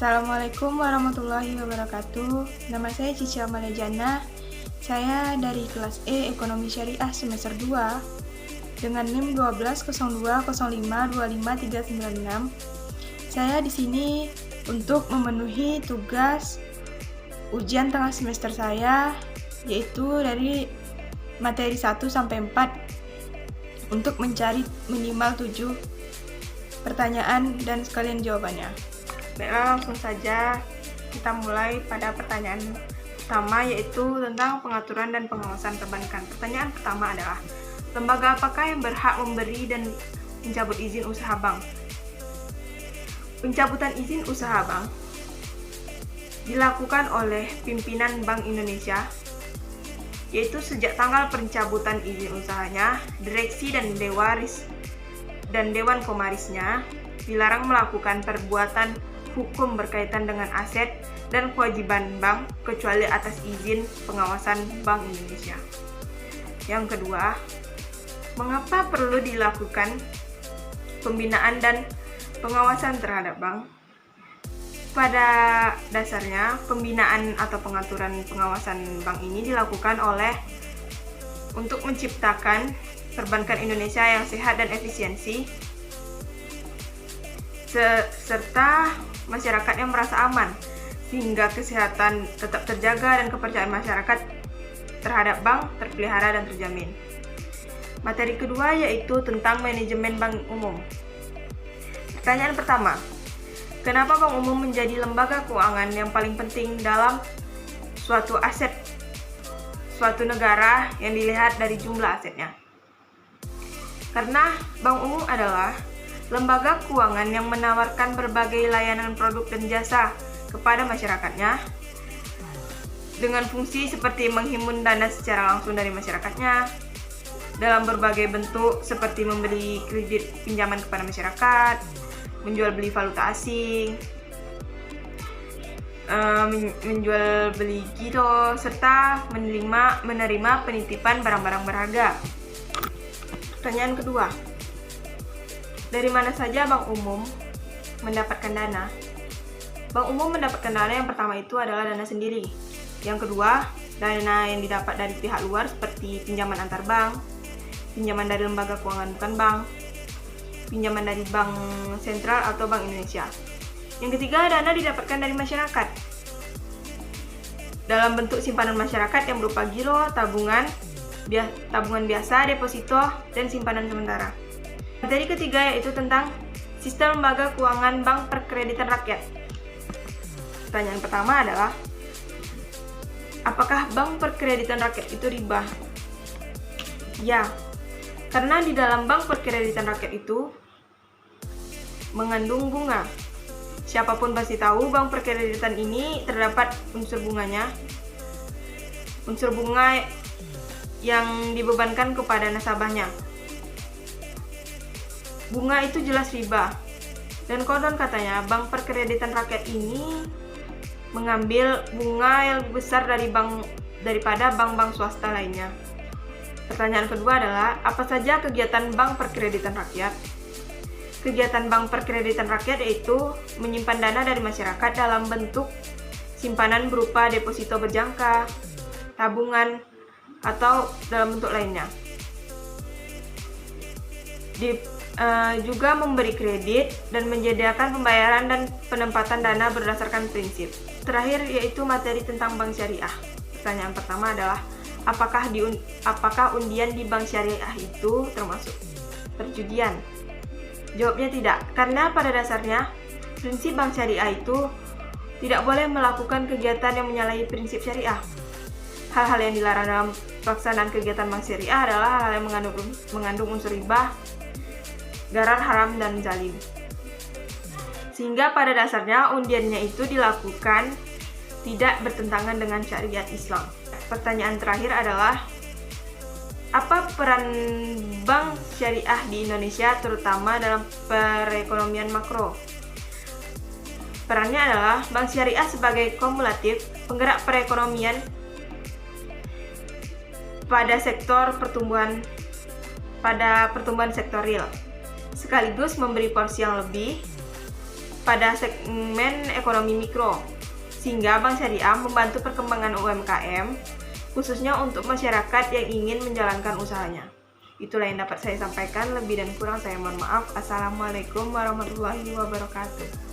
Assalamualaikum warahmatullahi wabarakatuh. Nama saya Cici Amalia Jana. Saya dari kelas E Ekonomi Syariah semester 2 dengan NIM 1202052536. Saya di sini untuk memenuhi tugas ujian tengah semester saya, yaitu dari materi 1 sampai 4 untuk mencari minimal 7 pertanyaan dan sekalian jawabannya. Baiklah, langsung saja kita mulai pada pertanyaan pertama, yaitu tentang pengaturan dan pengawasan perbankan. Pertanyaan pertama adalah, lembaga apakah yang berhak memberi dan mencabut izin usaha bank? Pencabutan izin usaha bank dilakukan oleh pimpinan Bank Indonesia, yaitu sejak tanggal pencabutan izin usahanya, direksi dan Dewan Komisarisnya dilarang melakukan perbuatan hukum berkaitan dengan aset dan kewajiban bank kecuali atas izin pengawasan Bank Indonesia. Yang kedua, mengapa perlu dilakukan pembinaan dan pengawasan terhadap bank? Pada dasarnya, pembinaan atau pengaturan pengawasan bank ini dilakukan untuk menciptakan perbankan Indonesia yang sehat dan efisiensi, serta masyarakat yang merasa aman, sehingga kesehatan tetap terjaga dan kepercayaan masyarakat terhadap bank terpelihara dan terjamin. Materi kedua yaitu tentang manajemen bank umum. Pertanyaan pertama, kenapa bank umum menjadi lembaga keuangan yang paling penting dalam suatu aset suatu negara yang dilihat dari jumlah asetnya? Karena bank umum adalah lembaga keuangan yang menawarkan berbagai layanan produk dan jasa kepada masyarakatnya dengan fungsi seperti menghimpun dana secara langsung dari masyarakatnya dalam berbagai bentuk seperti membeli kredit pinjaman kepada masyarakat, menjual beli valuta asing, menjual beli giro, serta menerima penitipan barang-barang berharga. Pertanyaan kedua, dari mana saja bank umum mendapatkan dana? Bank umum mendapatkan dana yang pertama itu adalah dana sendiri. Yang kedua, dana yang didapat dari pihak luar seperti pinjaman antar bank, pinjaman dari lembaga keuangan bukan bank, pinjaman dari bank sentral atau Bank Indonesia. Yang ketiga, dana didapatkan dari masyarakat dalam bentuk simpanan masyarakat yang berupa giro, tabungan biasa, deposito, dan simpanan sementara. Materi ketiga yaitu tentang sistem lembaga keuangan bank perkreditan rakyat. Pertanyaan pertama adalah, apakah bank perkreditan rakyat itu riba? Ya, karena di dalam bank perkreditan rakyat itu mengandung bunga. Siapapun pasti tahu bank perkreditan ini terdapat unsur bunganya. Unsur bunga yang dibebankan kepada nasabahnya. Bunga itu jelas riba. Dan konon katanya bank perkreditan rakyat ini mengambil bunga yang lebih besar daripada bank-bank swasta lainnya. Pertanyaan kedua adalah, apa saja kegiatan bank perkreditan rakyat? Kegiatan bank perkreditan rakyat yaitu menyimpan dana dari masyarakat dalam bentuk simpanan berupa deposito berjangka, tabungan, atau dalam bentuk lainnya. Juga memberi kredit dan menyediakan pembayaran dan penempatan dana berdasarkan prinsip. Terakhir yaitu materi tentang bank syariah. Pertanyaan pertama adalah, apakah undian di bank syariah itu termasuk perjudian? Jawabnya tidak, karena pada dasarnya prinsip bank syariah itu tidak boleh melakukan kegiatan yang menyalahi prinsip syariah. Hal-hal yang dilarang dalam pelaksanaan kegiatan bank syariah adalah hal-hal yang mengandung unsur riba, gharar, haram, dan zalim. Sehingga pada dasarnya undiannya itu dilakukan tidak bertentangan dengan syariat Islam. Pertanyaan terakhir adalah, apa peran bank syariah di Indonesia terutama dalam perekonomian makro? Perannya adalah bank syariah sebagai kumulatif penggerak perekonomian pada pertumbuhan sektor real, sekaligus memberi porsi yang lebih pada segmen ekonomi mikro, sehingga Bank Syariah membantu perkembangan UMKM, khususnya untuk masyarakat yang ingin menjalankan usahanya. Itulah yang dapat saya sampaikan, lebih dan kurang saya mohon maaf. Assalamualaikum warahmatullahi wabarakatuh.